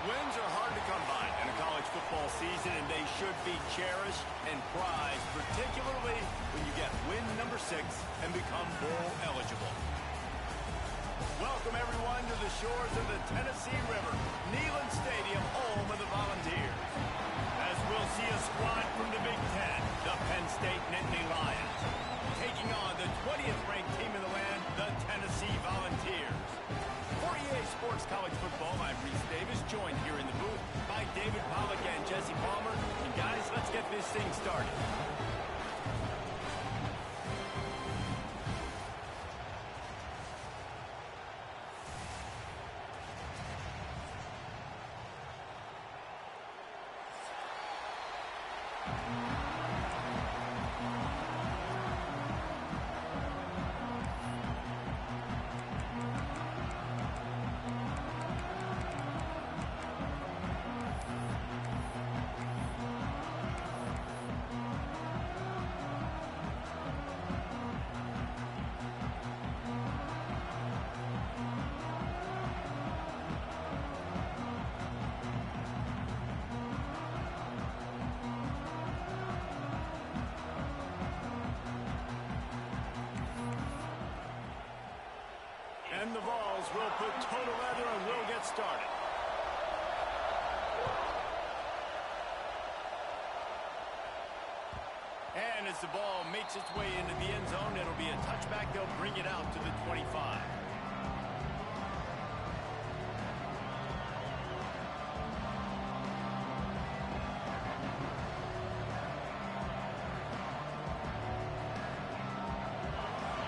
Wins are hard to come by in a college football season, and they should be cherished and prized, particularly when you get win number 6 and become bowl eligible. Welcome, everyone, to the shores of the Tennessee River, Neyland Stadium, home of the Volunteers. As we'll see a squad from the Big Ten, the Penn State Nittany Lions, taking on the 20th ranked team in the land, the Tennessee Volunteers. For EA Sports College Football, I'm Reese Davis, joined here in the booth by David Pollack and Jesse Palmer. And guys, let's get this thing started. And the Vols will put total leather and we'll get started. And as the ball makes its way into the end zone, it'll be a touchback. They'll bring it out to the 25.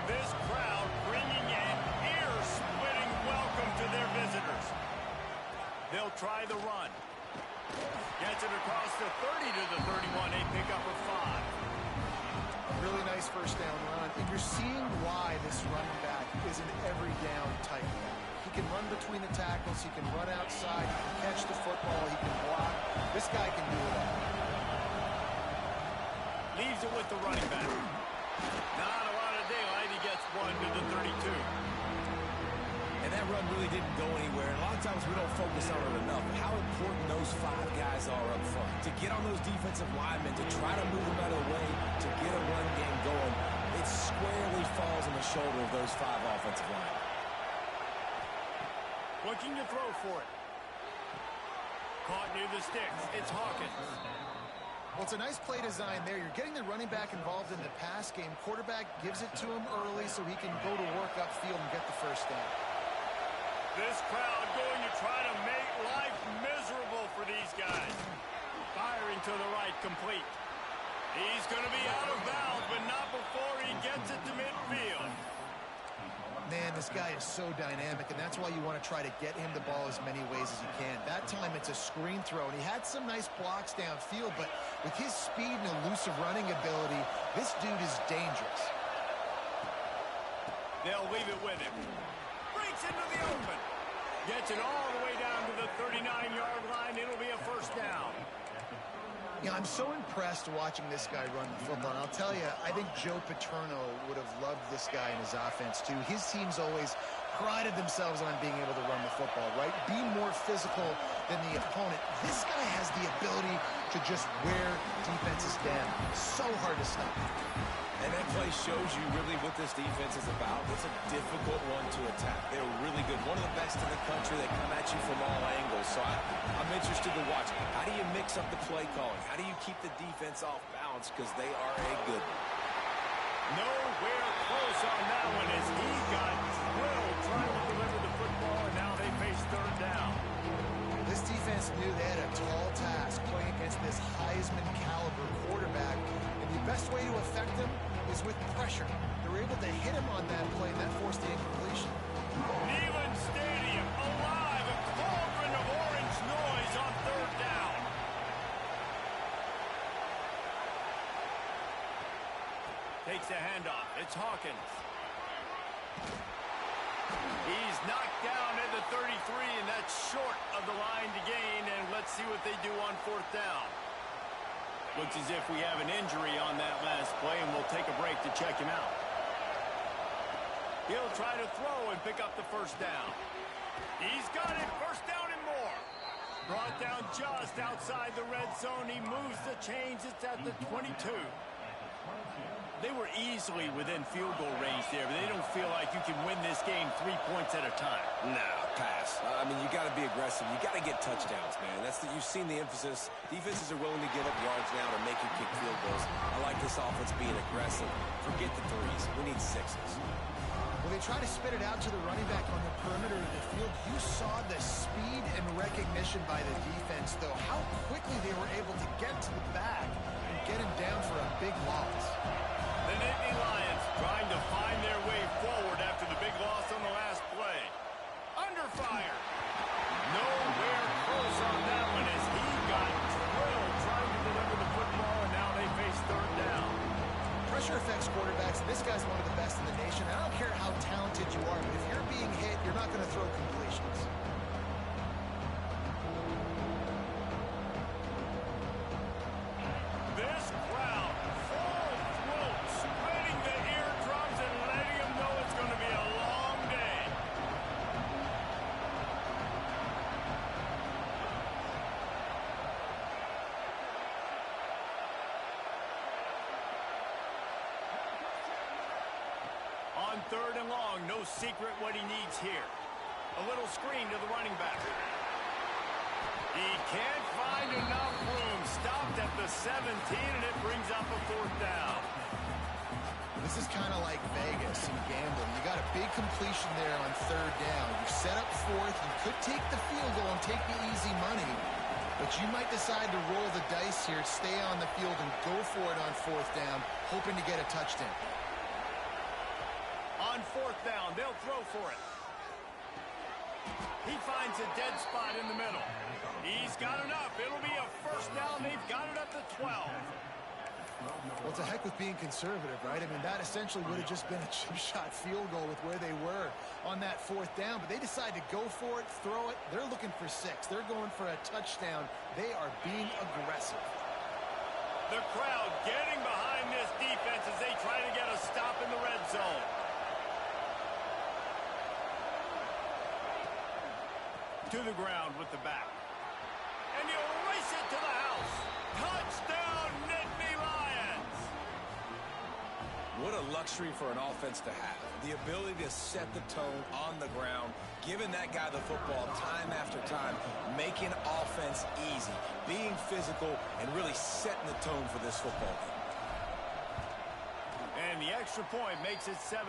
This crowd bringing in ear-splitting welcome to their visitors. They'll try the run. Gets it across the 30 to the 31, a pickup of 5. Really nice first down run, and you're seeing why this running back is an every down type guy. He can run between the tackles, he can run outside, he can catch the football, he can block. This guy can do it all. Leaves it with the running back. Not a lot of daylight. He gets one to the 32. And that run really didn't go anywhere. And a lot of times we don't focus on it enough. How important those 5 guys are up front. To get on those defensive linemen, to try to move them out of the way, to get a run game going, it squarely falls on the shoulder of those 5 offensive linemen. Looking to throw for it. Caught near the sticks. It's Hawkins. Well, it's a nice play design there. You're getting the running back involved in the pass game. Quarterback gives it to him early so he can go to work upfield and get the first down. This crowd going to try to make life miserable for these guys. Firing to the right, complete. He's going to be out of bounds, but not before he gets it to midfield. Man, this guy is so dynamic, and that's why you want to try to get him the ball as many ways as you can. That time, it's a screen throw, and he had some nice blocks downfield, but with his speed and elusive running ability, this dude is dangerous. They'll leave it with him. Breaks into the open. Gets it all the way down to the 39-yard line. It'll be a first down. Yeah, I'm so impressed watching this guy run the football. And I'll tell you, I think Joe Paterno would have loved this guy in his offense, too. His teams always prided themselves on being able to run the football, right? Be more physical than the opponent. This guy has the ability to just wear defenses down. So hard to stop. And that play shows you really what this defense is about. It's a difficult one to attack. They're really good. One of the best in the country. They come at you from all angles. So I'm interested to watch. How do you mix up the play calling? How do you keep the defense off balance? Because they are a good one. Nowhere close on that one as he got drilled trying to deliver the football, and now they face third down. This defense knew they had a tall task playing against this Heisman caliber quarterback, and the best way to affect him is with pressure. They were able to hit him on that play, and that forced the incompletion. Neyland Stadium alive, a cauldron of orange noise on third down. Takes a handoff. It's Hawkins. He's knocked down at the 33, and that's short of the line to gain, and let's see what they do on fourth down. Looks as if we have an injury on that last play, and we'll take a break to check him out. He'll try to throw and pick up the first down. He's got it, first down and more. Brought down just outside the red zone. He moves the chains. It's at the 22. They were easily within field goal range there, but they don't feel like you can win this game 3 points at a time. No, pass. I mean, you got to be aggressive. You got to get touchdowns, man. You've seen the emphasis. Defenses are willing to give up yards now to make you kick field goals. I like this offense being aggressive. Forget the threes. We need sixes. Well, they try to spit it out to the running back on the perimeter of the field. You saw the speed and recognition by the defense, though. How quickly they were able to get to the back and get him down for a big loss. The Nittany Lions trying to find their way forward after the big loss on the last play. Under fire. Nowhere close on that one as he got drilled trying to deliver the football, and now they face third down. Pressure affects quarterbacks, and this guy's one of the best in the nation. I don't care how talented you are, but if you're being hit, you're not going to throw completions. This crowd, full throat, spreading the eardrums and letting them know it's going to be a long day. On third and long, no secret what he needs here. A little screen to the running back. He can't find enough room. Stopped at the 17, and it brings up a fourth down. This is kind of like Vegas in gambling. You got a big completion there on third down. You set up fourth. You could take the field goal and take the easy money, but you might decide to roll the dice here, stay on the field, and go for it on fourth down, hoping to get a touchdown. On fourth down, they'll throw for it. He finds a dead spot in the middle. He's got enough. It'll be a first down. They've got it up to 12. Well, to heck with being conservative, right? I mean, that essentially would have just been a chip shot field goal with where they were on that fourth down, but they decide to go for it, throw it. They're looking for 6. They're going for a touchdown. They are being aggressive. The crowd getting behind this defense as they try to get a stop in the red zone. To the ground with the back. And he'll race it to the house. Touchdown, Nittany Lions! What a luxury for an offense to have. The ability to set the tone on the ground, giving that guy the football time after time, making offense easy, being physical, and really setting the tone for this football game. And the extra point makes it 7-0.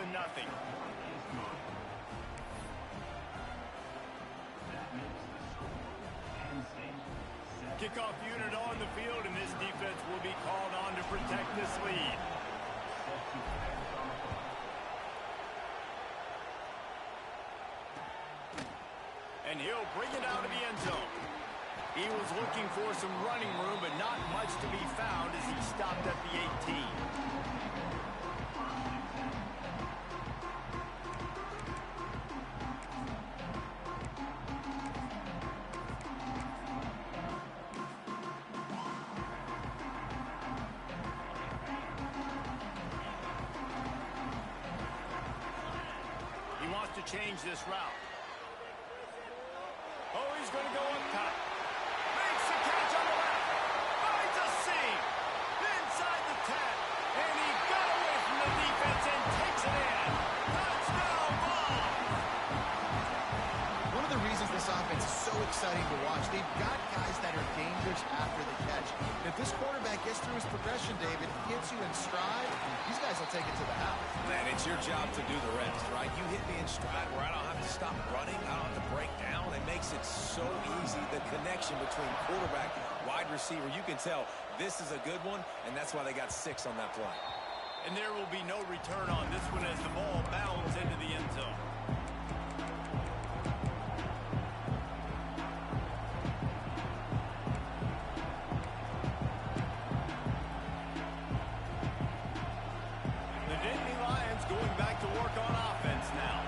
Kickoff unit on the field, and this defense will be called on to protect this lead. And he'll bring it out of the end zone. He was looking for some running room, but not much to be found as he stopped at the 18. Change this route. Oh, he's going to go up top. Makes the catch on the left. Finds a seam. Inside the 10. And he got away from the defense and takes it in. Touchdown ball. One of the reasons this offense is so exciting to watch, they've got guys that are dangerous after the catch. If this quarterback gets through his progression, David, gets you in stride, these guys will take it to the house. Man, it's your job to do the rest, right? You hit me in stride where I don't have to stop running. I don't have to break down. It makes it so easy. The connection between quarterback, wide receiver, you can tell this is a good one, and that's why they got 6 on that play. And there will be no return on this one as the ball bounds into the end zone. Going back to work on offense now.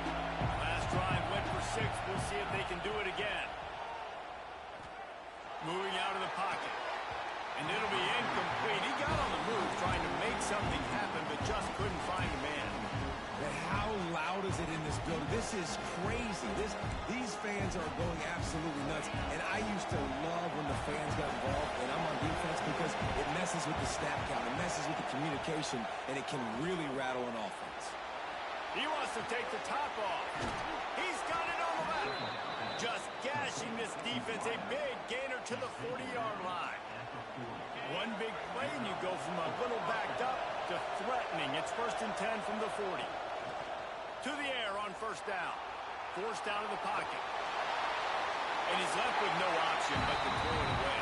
Last drive went for 6. We'll see if they can do it again. Moving out of the pocket. And it'll be incomplete. He got on the move trying to make something happen, but just couldn't find a man. And how loud is it in this building? This is crazy. These fans are going absolutely nuts. And I used to love when the fans got involved, and I'm on defense because it messes with the snap count. It messes with the communication, and it can really rattle an offense. He wants to take the top off. He's got it on the left. Just gashing this defense. A big gainer to the 40-yard line. One big play, and you go from a little backed up to threatening. It's 1st and 10 from the 40. To the air on 1st down. Forced out of the pocket. And he's left with no option but to throw it away.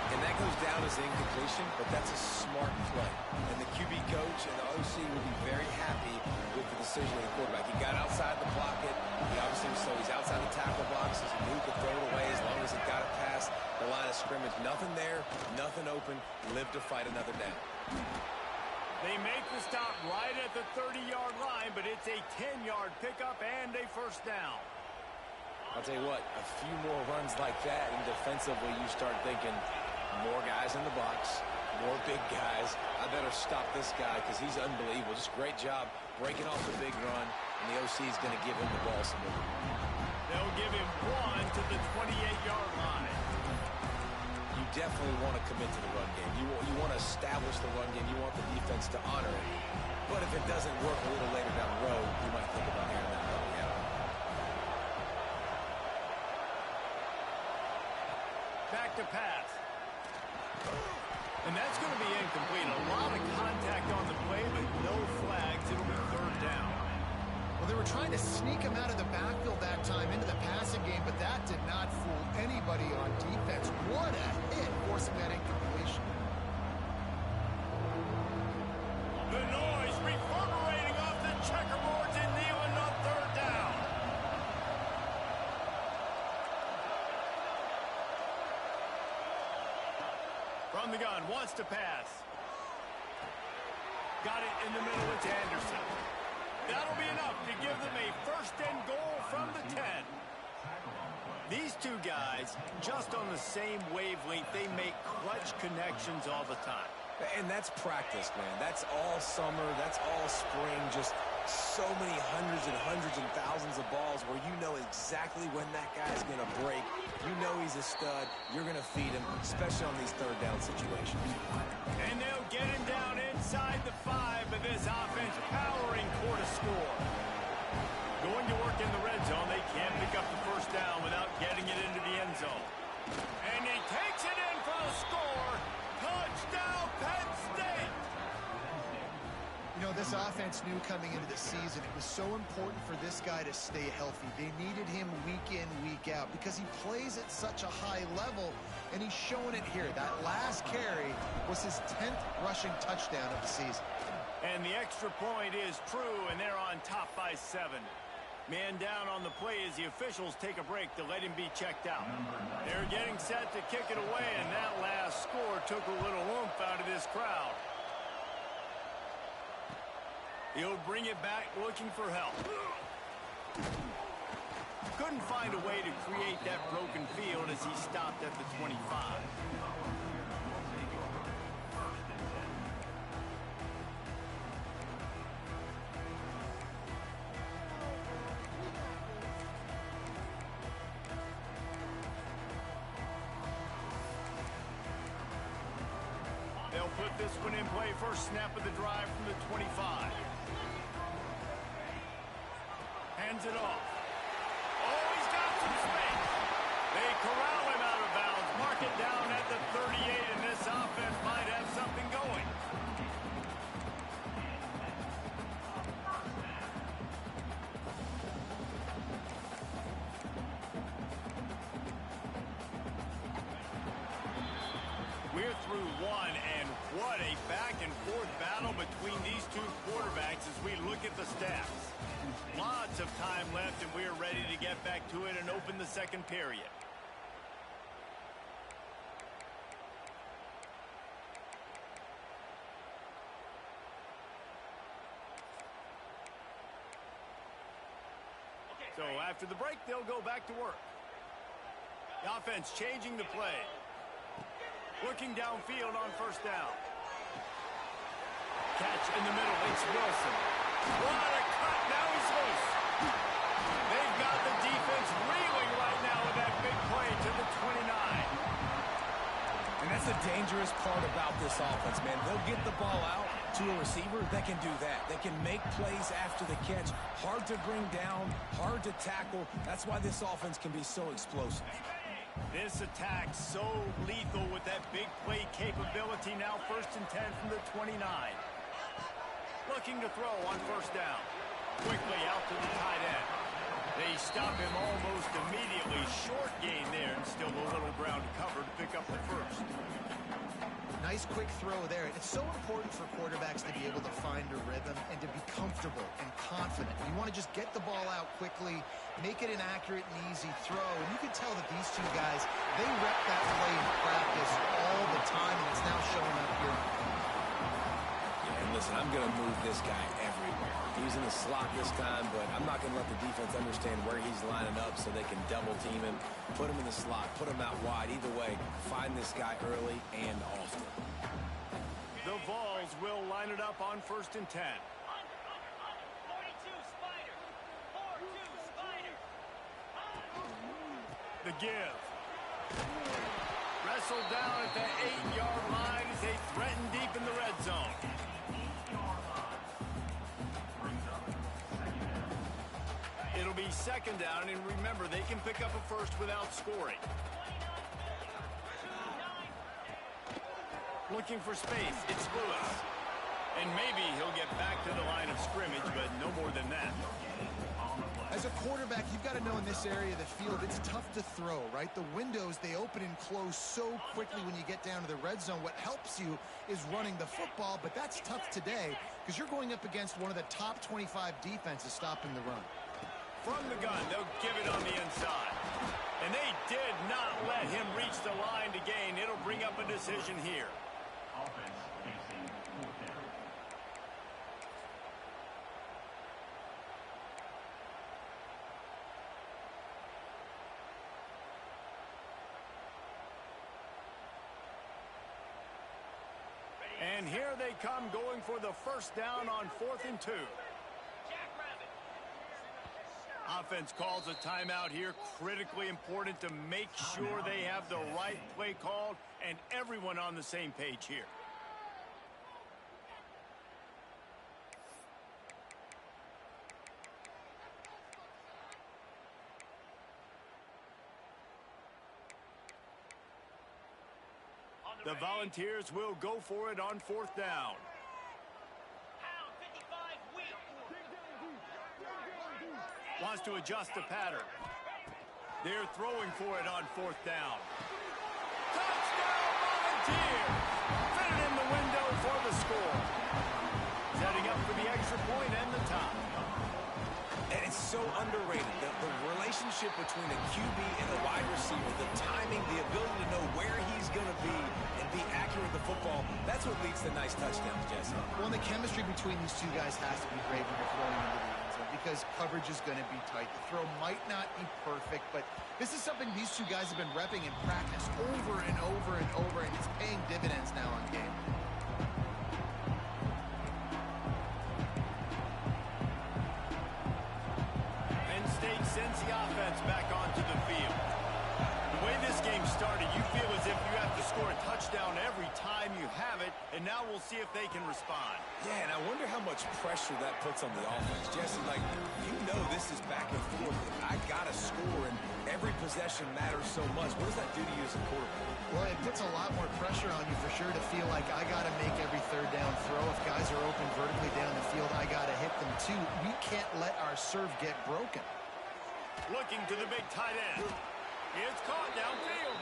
And that goes down as incompletion, but that's a smart play. And the QB coach and the OC will be very happy with the decision of the quarterback. He got outside the pocket. He obviously, so he's outside the tackle box. He knew he could throw it away as long as it got it past the line of scrimmage. Nothing there, nothing open. Live to fight another down. They make the stop right at the 30-yard line, but it's a 10-yard pickup and a 1st down. I'll tell you what, a few more runs like that, and defensively you start thinking more guys in the box, more big guys. I better stop this guy because he's unbelievable. Just great job breaking off the big run, and the OC is going to give him the ball some more. They'll give him one to the 28-yard line. You definitely want to commit to the run game. You want to establish the run game. You want the defense to honor it. But if it doesn't work a little later down the road, you might think about airing that puppy out. Back to pass. And that's going to be incomplete. A lot of contact on the play, but no flags. It'll be 3rd down. Well, they were trying to sneak him out of the backfield that time into the passing game, but that did not fool anybody on defense. What a hit, forcing that incompletion. The noise reverberating off the checkerboards in Neyland on 3rd down. From the gun, wants to pass. Got it in the middle, it's Anderson. That'll be enough to give them a 1st and goal from the 10. These two guys, just on the same wavelength, they make clutch connections all the time. And that's practice, man. That's all summer. That's all spring. Just so many hundreds and thousands of balls where you know exactly when that guy's going to break. You know he's a stud. You're going to feed him, especially on these 3rd down situations. And they'll get him down inside the 5, but this offense powering for the score. Going to work in the red zone. They can't pick up the 1st down without getting it into the end zone. And he takes it in for the score. Touchdown, Penn State! You know, this offense knew coming into the season it was so important for this guy to stay healthy. They needed him week in, week out because he plays at such a high level, and he's showing it here. That last carry was his 10th rushing touchdown of the season. And the extra point is true, and they're on top by 7. Man down on the play as the officials take a break to let him be checked out. They're getting set to kick it away, and that last score took a little oomph out of this crowd. He'll bring it back looking for help. Couldn't find a way to create that broken field as he stopped at the 25. They'll put this one in play. First snap of the drive from the 25. Hands it off. Oh, he's got some space. They corral him out of bounds. Mark it down at the 38, and this offense might have something going. We're through one, and what a back-and-forth battle between these two quarterbacks as we look at the stats. Lots of time left, and we're ready to get back to it and open the 2nd period. So after the break, they'll go back to work. The offense changing the play. Looking downfield on 1st down. Catch in the middle, it's Wilson. What a cut. Now he's loose. They've got the defense reeling right now with that big play to the 29. And that's the dangerous part about this offense, man. They'll get the ball out to a receiver that can do that. They can make plays after the catch. Hard to bring down, hard to tackle. That's why this offense can be so explosive. This attack so lethal with that big play capability. Now 1st and 10 from the 29. Looking to throw on 1st down. Quickly out to the tight end. They stop him almost immediately. Short gain there, and still a little ground to cover to pick up the 1st. Nice quick throw there. It's so important for quarterbacks to be able to find a rhythm and to be comfortable and confident. You want to just get the ball out quickly, make it an accurate and easy throw. And you can tell that these two guys, they rep that play in practice all the time, and it's now showing up here. Yeah, and listen, I'm going to move this guy everywhere. He's in the slot this time, but I'm not going to let the defense understand where he's lining up so they can double team him, put him in the slot, put him out wide. Either way, find this guy early and often. The Vols will line it up on 1st and 10. 42 Spider. 4-2 Spider. The give. Wrestled down at the 8-yard line as they threaten deep in the red zone. It'll be 2nd down, and remember, they can pick up a 1st without scoring. Looking for space, it's Lewis. And maybe he'll get back to the line of scrimmage, but no more than that. As a quarterback, you've got to know in this area of the field, it's tough to throw, right? The windows, they open and close so quickly when you get down to the red zone. What helps you is running the football, but that's tough today because you're going up against one of the top 25 defenses stopping the run. From the gun, they'll give it on the inside. And they did not let him reach the line to gain. It'll bring up a decision here. Offense facing 4th down. And here they come going for the 1st down on 4th and 2. Offense calls a timeout here. Critically important to make sure they have the right play called and everyone on the same page here. The Volunteers will go for it on 4th down. Wants to adjust the pattern. They're throwing for it on 4th down. Touchdown Volunteers! Fit it in the window for the score. Setting up for the extra point and the top. And it's so underrated, the relationship between a QB and a wide receiver, the timing, the ability to know where he's going to be and be accurate with the football, that's what leads to nice touchdowns, Jesse. Well, and the chemistry between these two guys has to be great when you're throwing into the end zone because coverage is going to be tight. The throw might not be perfect, but this is something these two guys have been repping in practice over and over and over, and it's paying dividends now on game. Sends the offense back onto the field. The way this game started, you feel as if you have to score a touchdown every time you have it, and now we'll see if they can respond. Yeah, and I wonder how much pressure that puts on the offense. Jesse, like, you know this is back and forth. I got to score, and every possession matters so much. What does that do to you as a quarterback? Well, it puts a lot more pressure on you for sure to feel like I got to make every 3rd down throw. If guys are open vertically down the field, I got to hit them too. We can't let our serve get broken. Looking to the big tight end. It's caught downfield.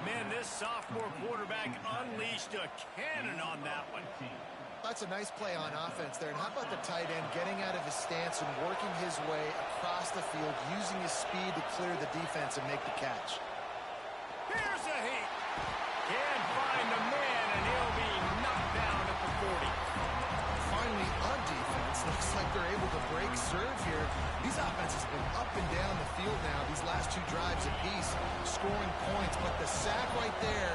Man, this sophomore quarterback unleashed a cannon on that one. That's a nice play on offense there. And how about the tight end getting out of his stance and working his way across the field, using his speed to clear the defense and make the catch. Here's a heat. Can't find a man, and he'll be knocked down at the 40. Finally, on defense, looks like they're able to break serve here. These offenses have been up and down the field now, these last 2 drives apiece, scoring points. But the sack right there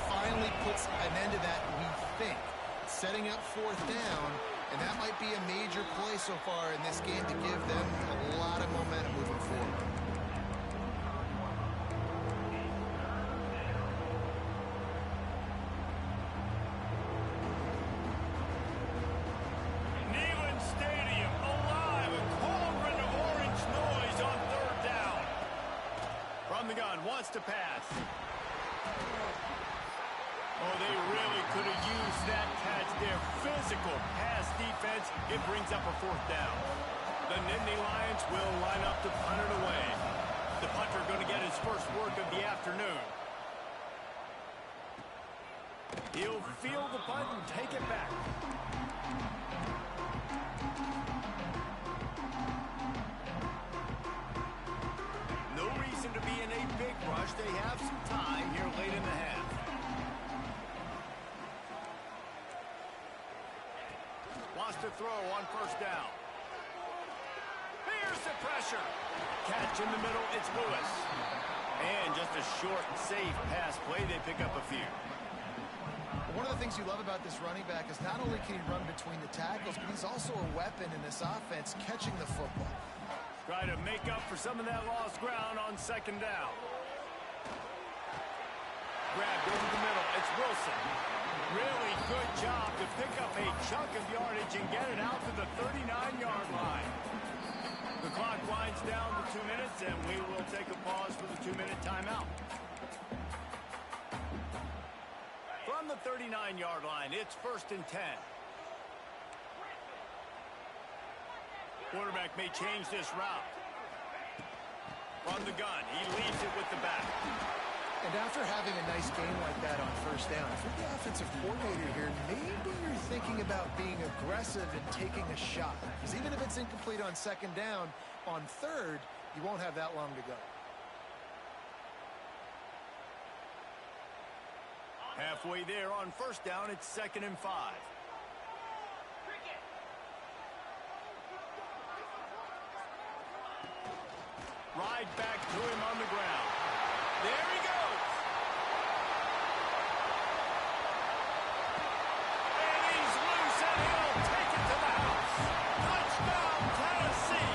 finally puts an end to that, we think. Setting up 4th down, And that might be a major play so far in this game to give them a lot of momentum moving forward. Neyland Stadium alive, a cauldron of orange noise on third down. From the gun, wants to pass. Oh, they really could have used that catch there. Physical pass defense. It brings up a fourth down. The Nittany Lions will line up to punt it away. The punter going to get his first work of the afternoon. He'll field the punt and take it back. No reason to be in a big rush. They have some time here late in the half. Wants to throw on first down. Here's the pressure. Catch in the middle, it's Lewis. And just a short, safe pass play. They pick up a few. One of the things you love about this running back is not only can he run between the tackles, but he's also a weapon in this offense catching the football. Try to make up for some of that lost ground on second down. Grabbed over the middle. It's Wilson. Really good job to pick up a chunk of yardage and get it out to the 39-yard line. The clock winds down to 2 minutes, and we will take a pause for the 2-minute timeout. From the 39-yard line, it's 1st and 10. Quarterback may change this route. From the gun, he leaves it with the back. And after having a nice game like that on first down, if you're the offensive coordinator here, maybe you're thinking about being aggressive and taking a shot. Because even if it's incomplete on second down, on third, you won't have that long to go. Halfway there on first down, it's 2nd and 5. Ride back to him on the ground. There he goes. And he's loose, and he'll take it to the house. Touchdown, Tennessee.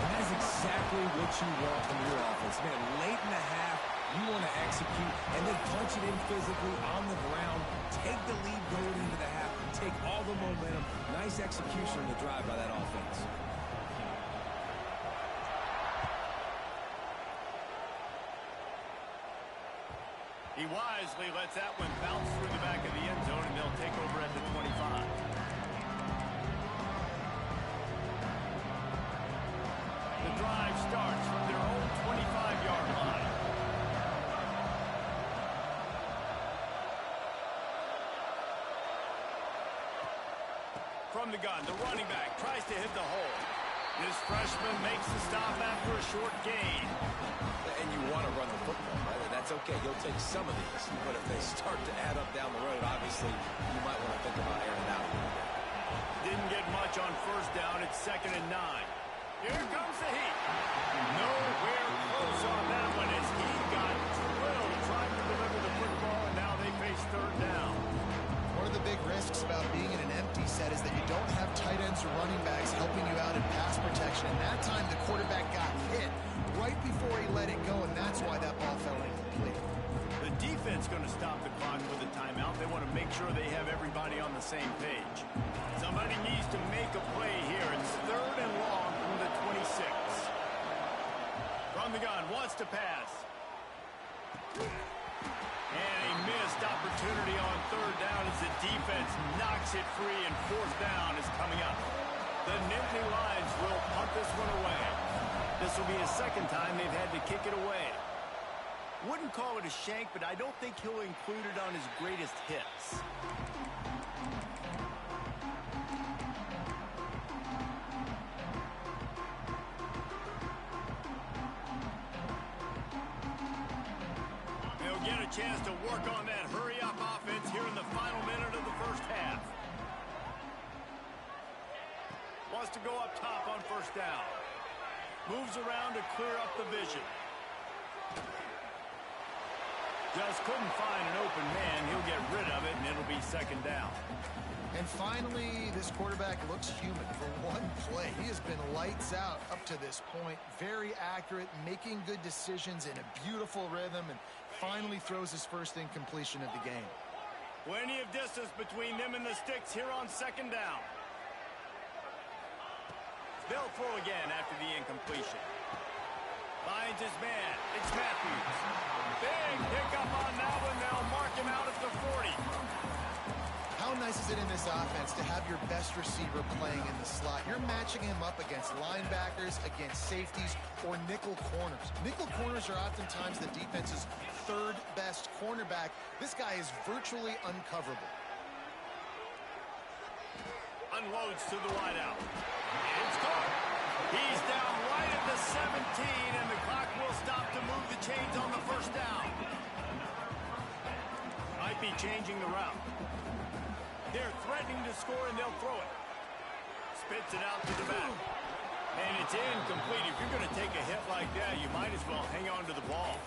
And that's exactly what you want from your offense. Man, late in the half, you want to execute and then punch it in physically on the ground. Take the lead going into the half. Take all the momentum. Nice execution on the drive by that offense. He wisely lets that one bounce through the back of the end zone, and they'll take over at the 25. The drive starts from their own 25-yard line. From the gun, the running back tries to hit the hole. This freshman makes the stop after a short gain. And you want to run the football, right? That's okay. You'll take some of these. But if they start to add up down the road, obviously, you might want to think about airing out a little bit. Didn't get much on first down. It's 2nd and 9. Here comes the heat. Nowhere close on that one as he got drilled trying to deliver the football, and now they face third down. One of the big risks about being in an empty set is that you don't have tight ends or running backs helping you out in pass protection. And that time the quarterback got hit right before he let it go, and that's why that ball fell incomplete. The defense going to stop the clock with a timeout. They want to make sure they have everybody on the same page. Somebody needs to make a play here. It's 3rd and long from the 26. From the gun, wants to pass. And a missed opportunity on third down as the defense knocks it free, and fourth down is coming up. The Nittany Lions will punt this one away. This will be his second time they've had to kick it away. Wouldn't call it a shank, but I don't think he'll include it on his greatest hits. They'll get a chance to work on that hurry-up offense here in the final minute of the first half. Wants to go up top on first down. Moves around to clear up the vision. Just couldn't find an open man. He'll get rid of it, and it'll be second down. And finally, this quarterback looks human for one play. He has been lights out up to this point. Very accurate, making good decisions in a beautiful rhythm, and finally throws his first incompletion of the game. Plenty of distance between them and the sticks here on second down. They'll throw again after the incompletion. Finds his man. It's Matthews. Big pickup on that one. They'll mark him out at the 40. How nice is it in this offense to have your best receiver playing in the slot? You're matching him up against linebackers, against safeties, or nickel corners. Nickel corners are oftentimes the defense's third best cornerback. This guy is virtually uncoverable. Unloads to the wideout. It's caught. He's down right at the 17, and the clock will stop to move the chains on the first down. Might be changing the route. They're threatening to score, and they'll throw it. Spits it out to the back. And it's incomplete. If you're going to take a hit like that, you might as well hang on to the ball.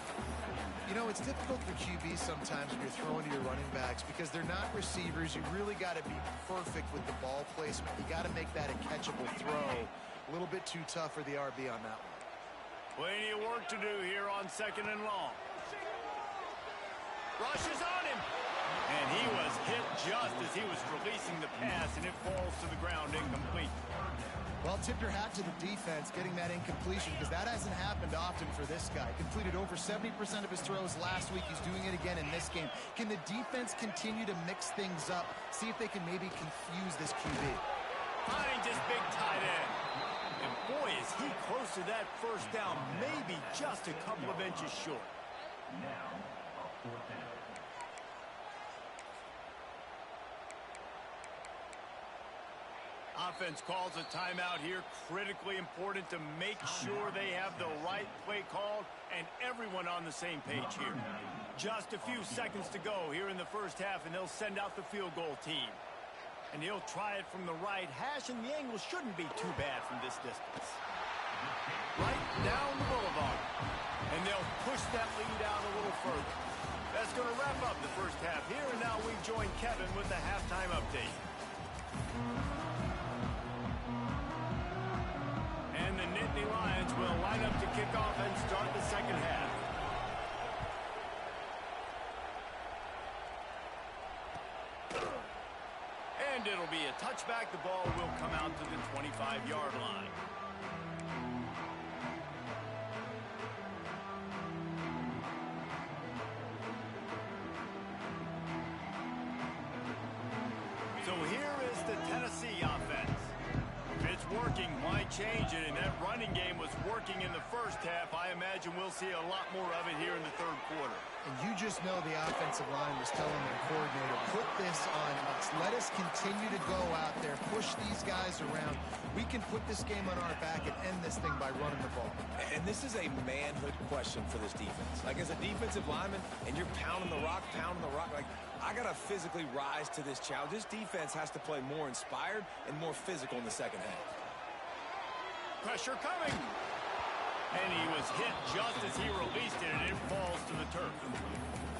You know, it's difficult for QBs sometimes when you're throwing to your running backs because they're not receivers. You really got to be perfect with the ball placement. You got to make that a catchable throw. A little bit too tough for the RB on that one. Plenty of work to do here on second and long. Rushes on him. And he was hit just as he was releasing the pass, and it falls to the ground incomplete. Well, tip your hat to the defense getting that incompletion because that hasn't happened often for this guy. Completed over 70% of his throws last week. He's doing it again in this game. Can the defense continue to mix things up? See if they can maybe confuse this QB. Finds his big tight end. And boy, is he close to that first down. Maybe just a couple of inches short. Now, a fourth down. Offense calls a timeout here. Critically important to make sure they have the right play called and everyone on the same page here. Just a few seconds to go here in the first half, and they'll send out the field goal team. And he'll try it from the right hash, and the angle shouldn't be too bad from this distance. Right down the boulevard. And they'll push that lead out a little further. That's going to wrap up the first half here, and now we join Kevin with the halftime update. And the Nittany Lions will line up to kick off and start the second half. And it'll be a touchback. The ball will come out to the 25-yard line. So here is the Tennessee offense. If it's working, why change it? And that running game was working in the first half. I imagine we'll see a lot more of it here in the third quarter. And you just know the offensive line was telling their coordinator, put this on us. Let us continue to go out there, push these guys around. We can put this game on our back and end this thing by running the ball. And this is a manhood question for this defense. Like, as a defensive lineman, and you're pounding the rock, like, I got to physically rise to this challenge. This defense has to play more inspired and more physical in the second half. Pressure coming. And he was hit just as he released it, and it falls to the turf.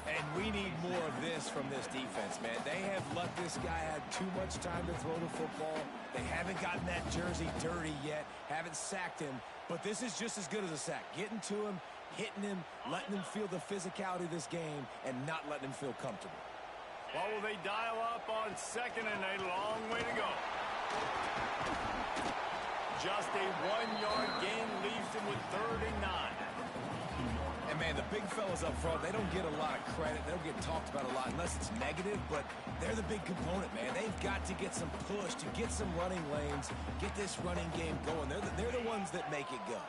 And we need more of this from this defense, man. They have let this guy have too much time to throw the football. They haven't gotten that jersey dirty yet, haven't sacked him. But this is just as good as a sack. Getting to him, hitting him, letting him feel the physicality of this game, and not letting him feel comfortable. What will they dial up on second, and a long way to go? Just a 1-yard gain leaves them with 3rd and 9. And, man, the big fellas up front, they don't get a lot of credit. They don't get talked about a lot unless it's negative, but they're the big component, man. They've got to get some push, to get some running lanes, get this running game going. They're the ones that make it go.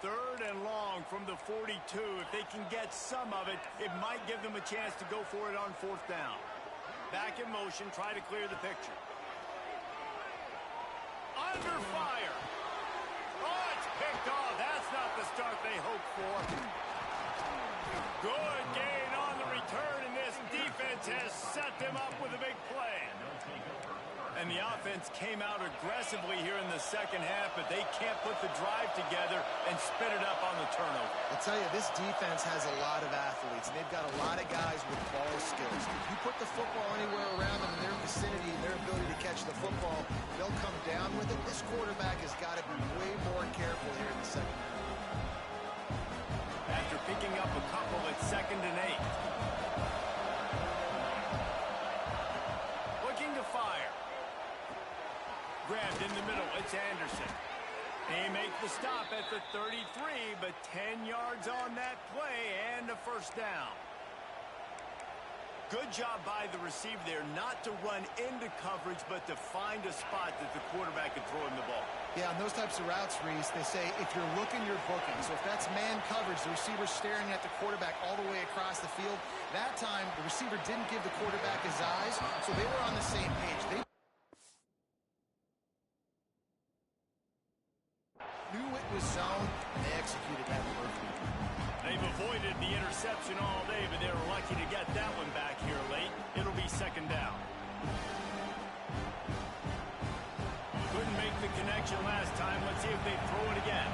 3rd and long from the 42. If they can get some of it, it might give them a chance to go for it on 4th down. Back in motion, try to clear the picture. Under fire. Oh, it's picked off. That's not the start they hoped for. Good gain on the return, and this defense has set them up with a big play. And the offense came out aggressively here in the second half, but they can't put the drive together and spit it up on the turnover. I'll tell you, this defense has a lot of athletes, and they've got a lot of guys with ball skills. If you put the football anywhere around them in their vicinity and their ability to catch the football, they'll come down with it. This quarterback has got to be way more careful here in the second half. After picking up a couple at 2nd and 8. Looking to fire. Grabbed in the middle, it's Anderson. They make the stop at the 33, but 10 yards on that play and a first down. Good job by the receiver there not to run into coverage, but to find a spot that the quarterback can throw him the ball. Yeah, on those types of routes, Reese, they say if you're looking, you're booking. So if that's man coverage, the receiver's staring at the quarterback all the way across the field. That time, the receiver didn't give the quarterback his eyes, so they were on the same page. They knew it was zone, and they executed that perfectly. They've avoided the interception all day, but they were lucky to get that one back here late. It'll be 2nd down. Couldn't make the connection last time. Let's see if they throw it again.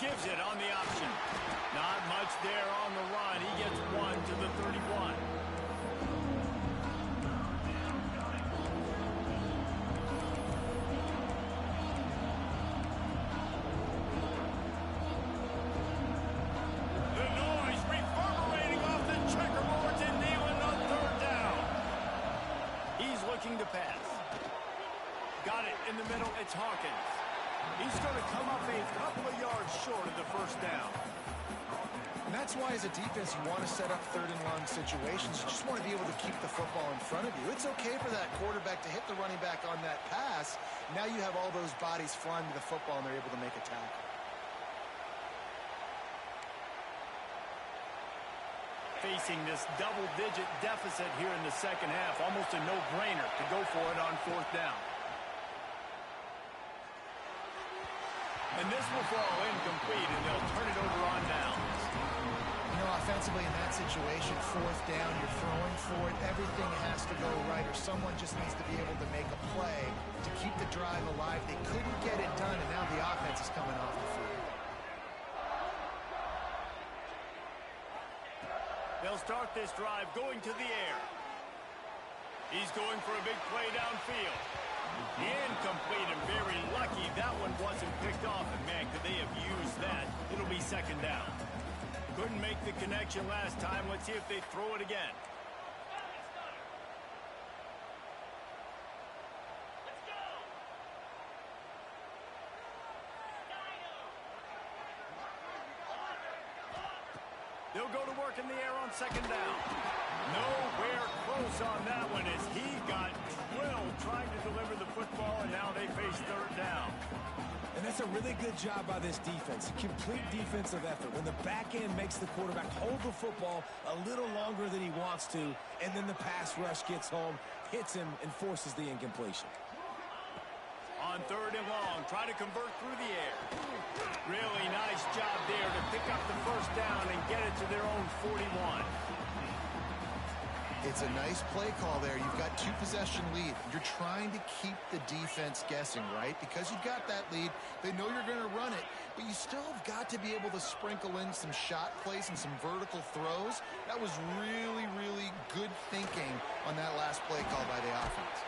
Gives it on the option. Not much there on the run. He gets one to the 31. To pass. Got it in the middle. It's Hawkins. He's going to come up a couple of yards short of the first down. And that's why, as a defense, you want to set up 3rd and long situations. You just want to be able to keep the football in front of you. It's okay for that quarterback to hit the running back on that pass. Now you have all those bodies flying to the football, and they're able to make a tackle. Facing this double-digit deficit here in the second half. Almost a no-brainer to go for it on 4th down. And this will fall incomplete, and they'll turn it over on downs. You know, offensively in that situation, 4th down, you're throwing for it. Everything has to go right, or someone just needs to be able to make a play to keep the drive alive. They couldn't get it done, and now the offense is coming off the field. They'll start this drive going to the air. He's going for a big play downfield. Incomplete, and very lucky that one wasn't picked off. And, man, could they have used that? It'll be 2nd down. Couldn't make the connection last time. Let's see if they throw it again. They'll go to work in the air on 2nd down. Nowhere close on that one as he got drilled trying to deliver the football, and now they face 3rd down. And that's a really good job by this defense. Complete defensive effort. When the back end makes the quarterback hold the football a little longer than he wants to, and then the pass rush gets home, hits him, and forces the incompletion. On 3rd and long, try to convert through the air. Really nice job there to pick up the first down and get it to their own 41. It's a nice play call there. You've got 2-possession lead. You're trying to keep the defense guessing, right? Because you've got that lead, they know you're going to run it, but you still have got to be able to sprinkle in some shot plays and some vertical throws. That was really, really good thinking on that last play call by the offense.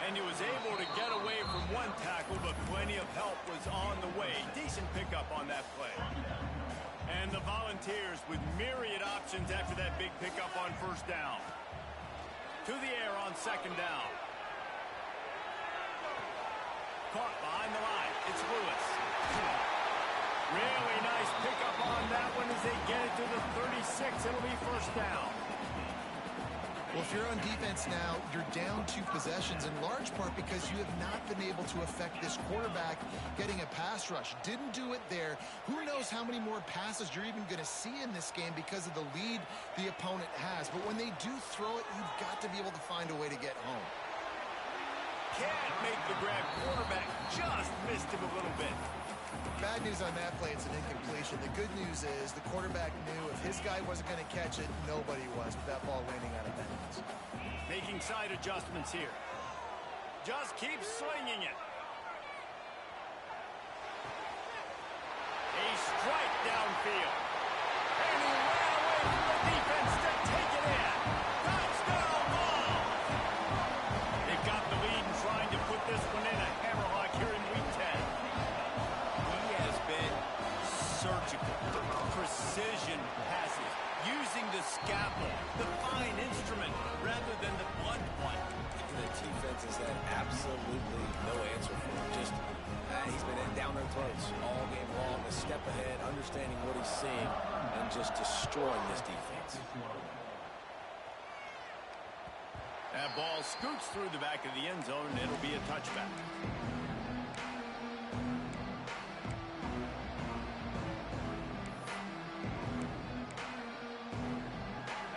And he was able to get away from one tackle, but plenty of help was on the way. Decent pickup on that play. And the Volunteers with myriad options after that big pickup on 1st down. To the air on 2nd down. Caught behind the line. It's Lewis. Really nice pickup on that one as they get it to the 36. It'll be 1st down. Well, if you're on defense now, you're down 2 possessions in large part because you have not been able to affect this quarterback getting a pass rush. Didn't do it there. Who knows how many more passes you're even going to see in this game because of the lead the opponent has. But when they do throw it, you've got to be able to find a way to get home. Can't make the grab. Quarterback just missed him a little bit. Bad news on that play, it's an incompletion. The good news is the quarterback knew if his guy wasn't going to catch it, nobody was with that ball landing out of bounds. Making side adjustments here. Just keep swinging it. A strike downfield. And he ran away from the defense to take it in. Touchdown ball. They've got the lead and trying to put this one in a hammerlock here in Week 10. He has been surgical. Precision passes. Using the scalpel, the fine instrument, rather than the blunt one. The defense has had absolutely no answer for him. Just, he's been down their throats all game long, a step ahead, understanding what he's seeing, and just destroying this defense. That ball scoots through the back of the end zone, and it'll be a touchback.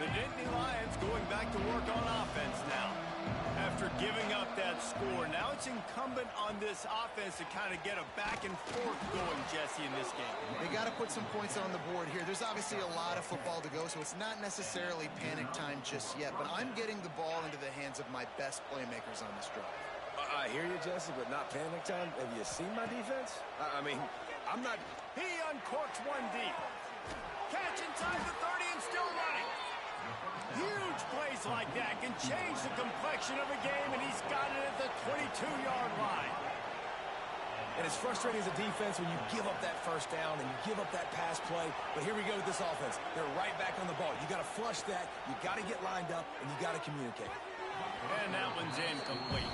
The Nittany Lions going back to work on offense now. After giving up that score, now it's incumbent on this offense to kind of get a back and forth going, Jesse, in this game. They got to put some points on the board here. There's obviously a lot of football to go, so it's not necessarily panic time just yet, but I'm getting the ball into the hands of my best playmakers on this drive. I hear you, Jesse, but not panic time. Have you seen my defense? I mean, I'm not... He uncorks one deep. Catch inside the 30 and still running. Huge plays like that can change the complexion of a game, and he's got it at the 22-yard line. And it's frustrating as a defense when you give up that first down and you give up that pass play. But here we go with this offense. They're right back on the ball. You got to flush that. You got to get lined up, and you got to communicate. And that one's incomplete.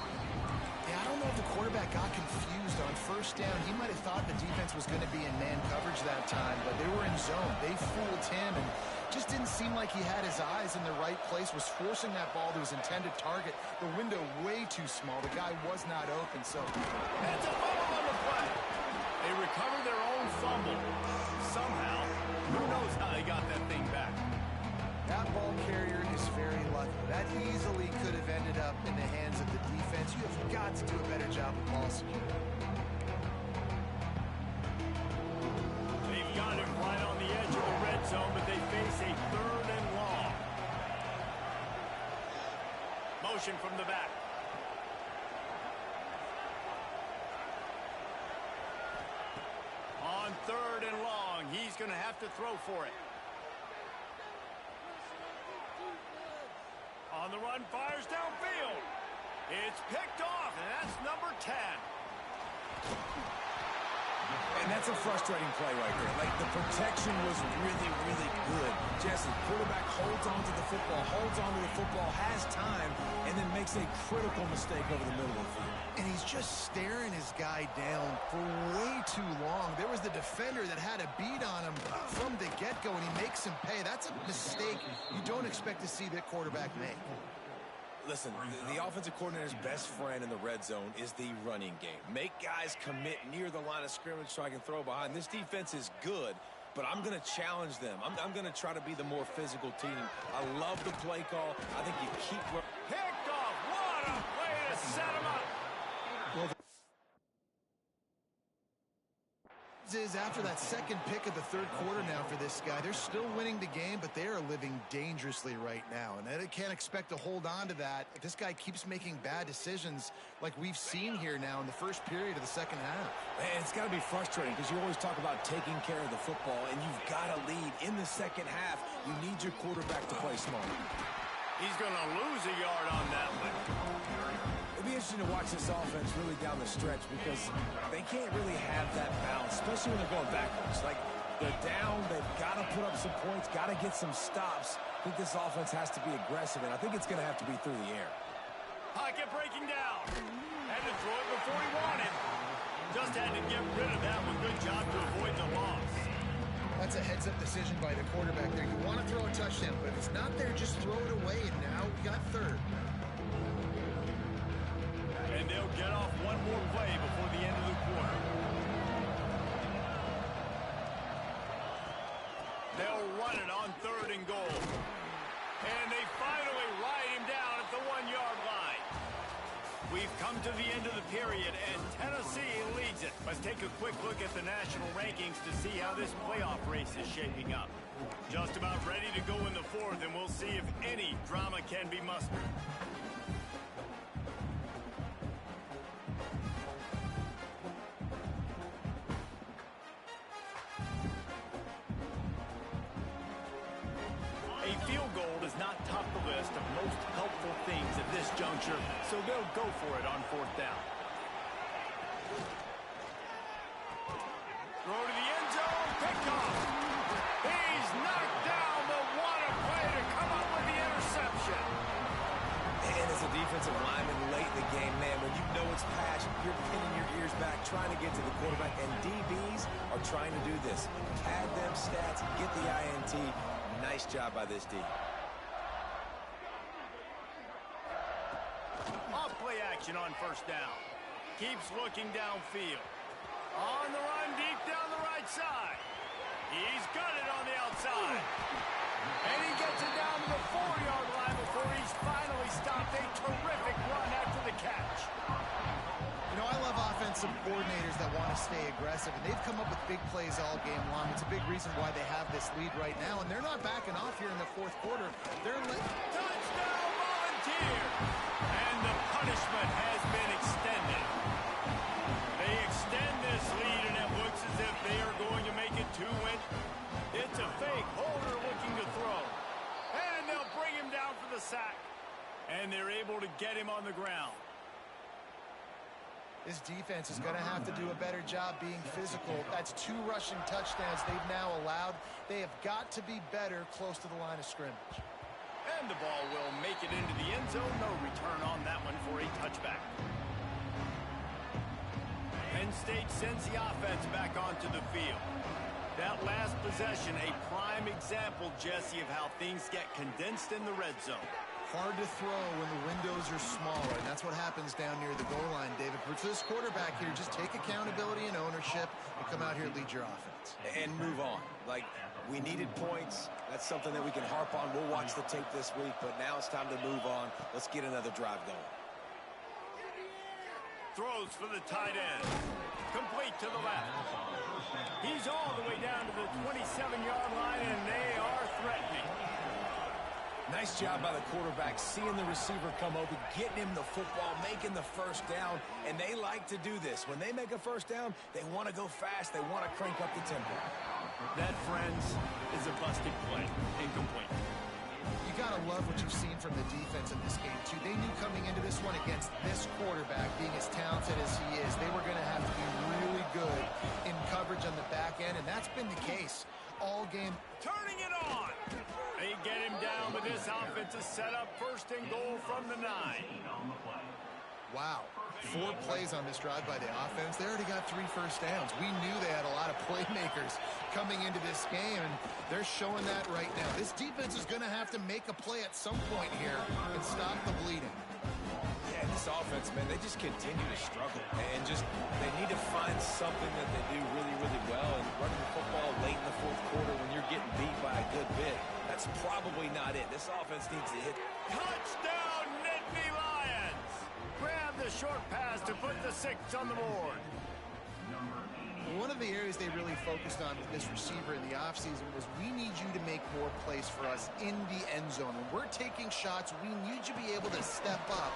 Yeah, I don't know if the quarterback got confused on first down. He might have thought the defense was going to be in man coverage that time, but they were in zone. They fooled him and just didn't seem like he had his eyes in the right place, was forcing that ball to his intended target. The window way too small. The guy was not open, so... That's a fumble on the play. They recovered their own fumble. Somehow, who knows how they got that thing back. That ball carrier is very lucky. That easily could have ended up in the hands of the defense. You have got to do a better job of ball security. They've got him right on the edge of the red zone, but they face a 3rd and long. Motion from the back. On 3rd and long, he's going to have to throw for it. On the run, fires downfield. It's picked off, and that's number 10. And that's a frustrating play right there. Like, the protection was really, really good. Jesse, quarterback holds on to the football, has time, and then makes a critical mistake over the middle of the field. And he's just staring his guy down for way too long. There was the defender that had a beat on him from the get-go, and he makes him pay. That's a mistake you don't expect to see that quarterback make. Listen, the offensive coordinator's best friend in the red zone is the running game. Make guys commit near the line of scrimmage so I can throw behind. This defense is good, but I'm going to challenge them. I'm going to try to be the more physical team. I love the play call. I think you keep... Picked off. What a way to set him up. Well, is after that second pick of the 3rd quarter now for this guy. They're still winning the game, but they are living dangerously right now, and they can't expect to hold on to that if this guy keeps making bad decisions like we've seen here now in the first period of the second half. Man, it's got to be frustrating because you always talk about taking care of the football, and you've got to lead in the second half. You need your quarterback to play smart. He's going to lose a yard on that one. It'll be interesting to watch this offense really down the stretch because they can't really have that balance, especially when they're going backwards. Like, they're down, they've got to put up some points, got to get some stops. I think this offense has to be aggressive, and I think it's going to have to be through the air. Pocket breaking down. Had to throw it before he wanted. Just had to get rid of that one. Good job to avoid the loss. That's a heads-up decision by the quarterback there. You want to throw a touchdown, but if it's not there, just throw it away, and now we got 3rd. And they'll get off one more play before the end of the quarter. They'll run it on 3rd and goal. And they finally ride him down at the 1-yard line. We've come to the end of the period, and Tennessee leads it. Let's take a quick look at the national rankings to see how this playoff race is shaping up. Just about ready to go in the fourth, and we'll see if any drama can be mustered. A field goal does not top the list of most helpful things at this juncture, so they'll go for it on fourth down. Throw to the end zone, pickoff. He's knocked down, but what a play to come up with the interception. And as a defensive lineman late in the game, man, when you know it's passion, you're pinning your ears back, trying to get to the quarterback, and DBs are trying to do this. Pad them stats, get the INT. Nice job by this D. Off play action on first down. Keeps looking downfield. On the run deep down the right side. He's got it on the outside. And he gets it down to the 4-yard line before he's finally stopped. A terrific run after the catch. You know, I love offensive coordinators that want to stay aggressive, and they've come up with big plays all game long. It's a big reason why they have this lead right now, and they're not backing off here in the fourth quarter. Touchdown Volunteer! And the punishment has been extended. They extend this lead, and it looks as if they are going to make it 2-win. It's a fake. Holder looking to throw. And they'll bring him down for the sack. And they're able to get him on the ground. This defense is going to have to do a better job being physical. That's 2 rushing touchdowns they've now allowed. They have got to be better close to the line of scrimmage. And the ball will make it into the end zone. No return on that one for a touchback. Penn State sends the offense back onto the field. That last possession, a prime example, Jesse, of how things get condensed in the red zone. Hard to throw when the windows are smaller, and that's what happens down near the goal line, David. But for this quarterback here, just take accountability and ownership and come out here and lead your offense. And move on. Like, we needed points. That's something that we can harp on. We'll watch the tape this week, but now it's time to move on. Let's get another drive going. Throws for the tight end. Complete to the left. He's all the way down to the 27-yard line, and they are threatening. Nice job by the quarterback, seeing the receiver come open, getting him the football, making the first down, and they like to do this. When they make a first down, they want to go fast. They want to crank up the tempo. That, friends, is a busted play. Incomplete. You got to love what you've seen from the defense in this game, too. They knew coming into this one against this quarterback, being as talented as he is, they were going to have to be really good in coverage on the back end, and that's been the case all game. Turning it on. They get him down, but this offense is set up first and goal from the 9. Wow. 4 plays on this drive by the offense. They already got 3 first downs. We knew they had a lot of playmakers coming into this game, and they're showing that right now. This defense is going to have to make a play at some point here and stop the bleeding. Yeah, this offense, man, they just continue to struggle. And they need to find something that they do really, really well. And running the football late in the fourth quarter when you're getting beat by a good bit, that's probably not it. This offense needs to hit. Touchdown, Nittany Lions! Grab the short pass to put the 6 on the board. One of the areas they really focused on with this receiver in the offseason was we need you to make more plays for us in the end zone. When we're taking shots, we need you to be able to step up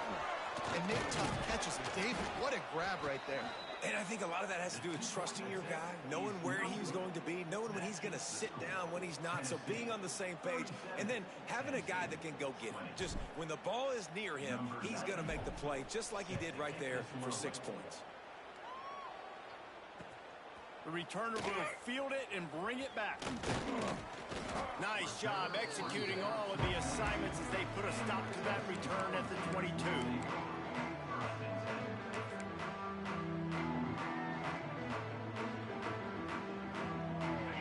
and make tough catches. And David, what a grab right there. And I think a lot of that has to do with trusting your guy, knowing where he's going to be, knowing when he's going to sit down, when he's not. So being on the same page, and then having a guy that can go get him. Just when the ball is near him, he's going to make the play, just like he did right there for 6 points. The returner will field it and bring it back. Nice job executing all of the assignments as they put a stop to that return at the 22.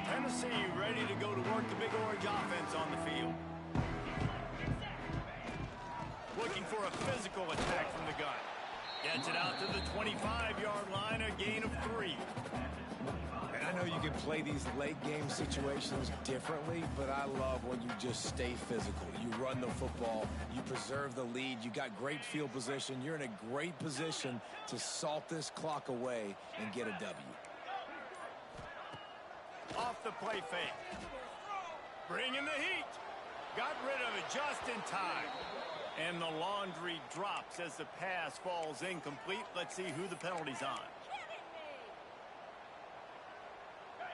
Tennessee ready to go to work the Big Orange offense on the field. Looking for a physical attack from the gun. Gets it out to the 25-yard line, a gain of 3. And I know you can play these late game situations differently, but I love when you just stay physical. You run the football, you preserve the lead, you got great field position, you're in a great position to salt this clock away and get a W. Off the play fake. Bringing the heat. Got rid of it just in time. And the laundry drops as the pass falls incomplete. Let's see who the penalty's on.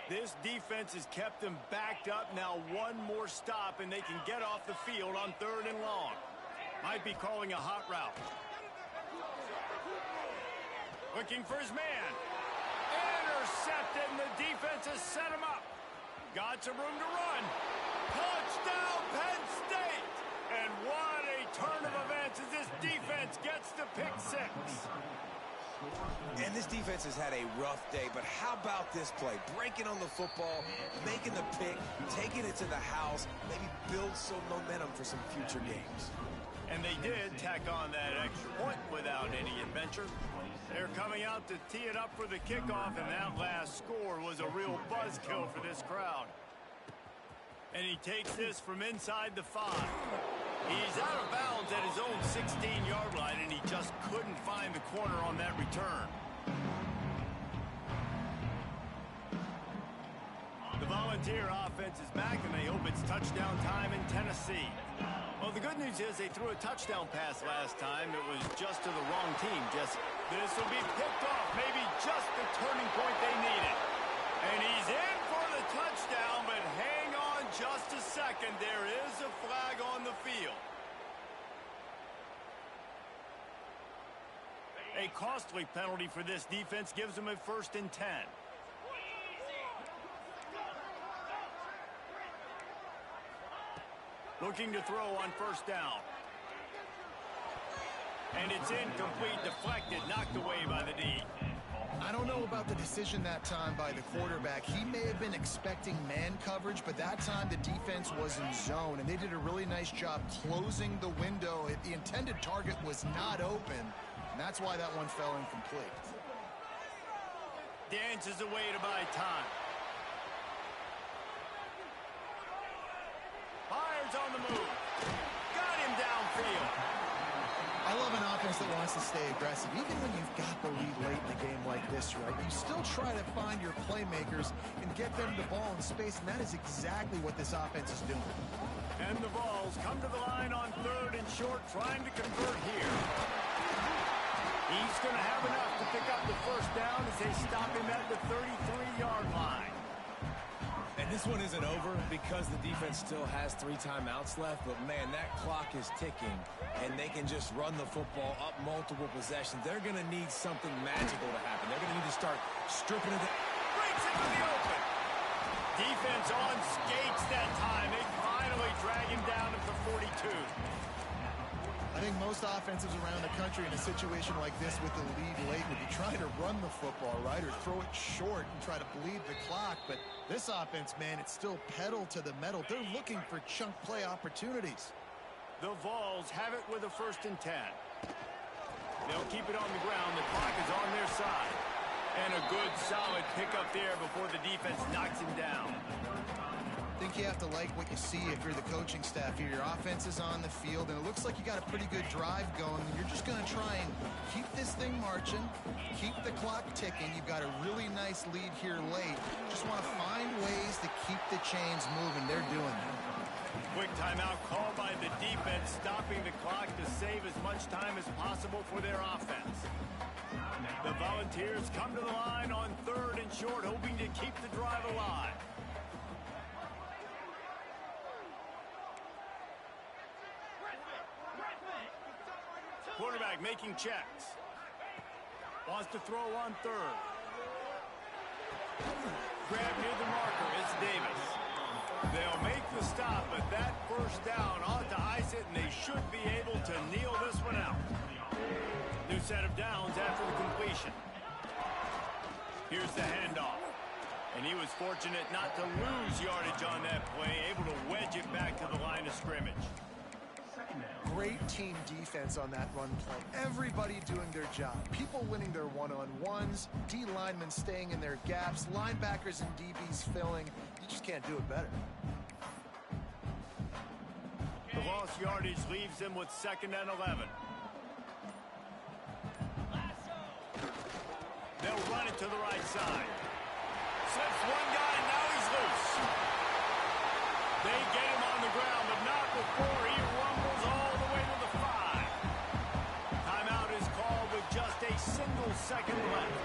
This defense has kept them backed up. Now one more stop, and they can get off the field on 3rd and long. Might be calling a hot route. Looking for his man. Intercepted, and the defense has set him up. Got some room to run. Touchdown, Penn State! And what a turn of events as this defense gets the pick 6. And this defense has had a rough day, but how about this play? Breaking on the football, making the pick, taking it to the house, maybe build some momentum for some future games. And they did tack on that extra point without any adventure. They're coming out to tee it up for the kickoff, and that last score was a real buzzkill for this crowd. And he takes this from inside the 5. He's out of bounds at his own 16-yard line, and he just couldn't find the corner on that return. The Volunteer offense is back, and they hope it's touchdown time in Tennessee. Well, the good news is they threw a touchdown pass last time. It was just to the wrong team, Jesse. This will be picked off, maybe just the turning point they needed. And he's in for the touchdown, but hang on just a second. There is a flag on the field. A costly penalty for this defense gives them a 1st and 10. Looking to throw on 1st down. And it's incomplete, deflected, knocked away by the D. I don't know about the decision that time by the quarterback. He may have been expecting man coverage, but that time the defense was in zone, and they did a really nice job closing the window. The intended target was not open, and that's why that one fell incomplete. Dances away to buy time. Fires on the move. Got him downfield. I love an offense that wants to stay aggressive. Even when you've got the lead late in a game like this, right, you still try to find your playmakers and get them the ball in space, and that is exactly what this offense is doing. And the Vols come to the line on 3rd and short, trying to convert here. He's going to have enough to pick up the 1st down as they stop him at the 33-yard line. And this one isn't over because the defense still has 3 timeouts left, but man, that clock is ticking, and they can just run the football up multiple possessions. They're going to need something magical to happen. They're going to need to start stripping it. Breaks into the open. Defense on skates that time. They finally drag him down at the 42. I think most offenses around the country in a situation like this with the lead late would be trying to run the football, right, or throw it short and try to bleed the clock. But this offense, man, it's still pedal to the metal. They're looking for chunk play opportunities. The Vols have it with a 1st and 10. They'll keep it on the ground. The clock is on their side. And a good, solid pickup there before the defense knocks him down. I think you have to like what you see if you're the coaching staff here. Your offense is on the field, and it looks like you got a pretty good drive going. And you're just going to try and keep this thing marching, keep the clock ticking. You've got a really nice lead here late. Just want to find ways to keep the chains moving. They're doing that. Quick timeout called by the defense, stopping the clock to save as much time as possible for their offense. The Volunteers come to the line on 3rd and short, hoping to keep the drive alive. Quarterback making checks. Wants to throw on 3rd. Grab near the marker. It's Davis. They'll make the stop, but that 1st down ought to ice it, and they should be able to kneel this one out. New set of downs after the completion. Here's the handoff. And he was fortunate not to lose yardage on that play, able to wedge it back to the line of scrimmage. great team defense on that run play. Everybody doing their job. People winning their one-on-ones, D linemen staying in their gaps, linebackers and DBs filling. You just can't do it better. The lost yardage leaves them with 2nd and 11. They'll run it to the right side. Slips one guy, and now he's loose. They get him on the ground, but not before he rumbles all the way to the 5. Timeout is called with just a single second left.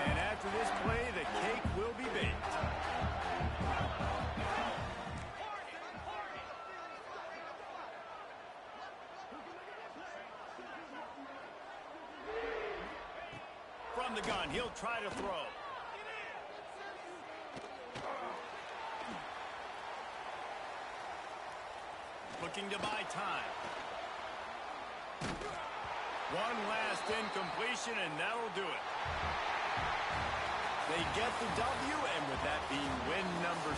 And after this play, the cake will be baked. From the gun, he'll try to throw. Looking to buy time. One last incompletion, and that'll do it. They get the W, and with that being win number